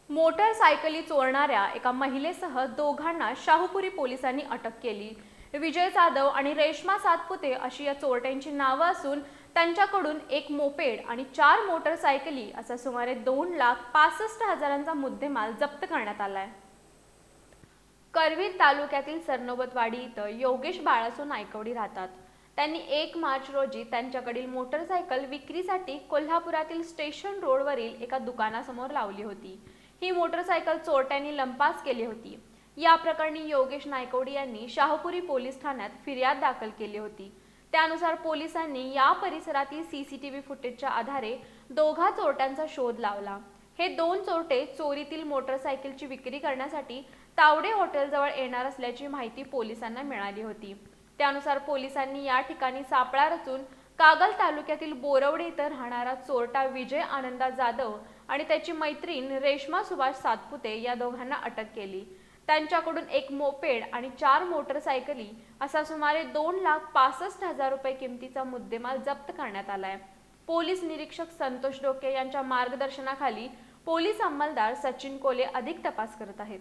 मोटरसायकली चोरणाऱ्या एका महिलेसह दोघांना शाहूपुरी पोलिसांनी अटक केली। विजय जाधव आणि रेश्मा सातपुते अशी या चोरट्यांची नावं असून त्यांच्याकडून एक मोपेड आणि 4 मोटरसायकली असा सुमारे 2,65,000चा मुद्देमाल जप्त करण्यात आलाय। करवीर तालुक्यातील सरनोबतवाडी इथं योगेश बाळासो नायकवडी राहतात। त्यांनी 1 मार्च रोजी त्यांच्याकडील मोटरसायकल विक्रीसाठी कोल्हापुरातील स्टेशन रोडवरील एका दुकानासमोर लावली होती। ही मोटरसायकल चोरट्यांनी लंपास केली होती। या प्रकरणी योगेश नायकवडी यांनी शाहूपुरी पोलीस ठाण्यात फिर्याद दाखल केली होती। त्यानुसार पोलिसांनी या परिसरातील सीसीटीव्ही फुटेजच्या आधारे दोघा चोरट्यांचा शोध लावला। हे 2 चोरटे चोरीतील मोटरसायकलची विक्री करण्यासाठी तावडे हॉटेलजवळ येणार असल्याची माहिती पोलिसांना मिळाली होती। त्यानुसार पोलिसांनी या ठिकाणी सापळा रचून कागल तालुक्यातील बोरवडे इथं राहणारा चोरटा विजय आनंदा जाधव आणि त्याची मैत्रीण रेश्मा सुभाष सातपुते या दोघांना अटक केली। त्यांच्याकडून एक मोपेड आणि 4 मोटरसायकली असा सुमारे 2,65,000 रुपये किमतीचा मुद्देमाल जप्त करण्यात आलाय। पोलीस निरीक्षक संतोष डोके यांच्या मार्गदर्शनाखाली पोलीस अंमलदार सचिन कोले अधिक तपास करत आहेत।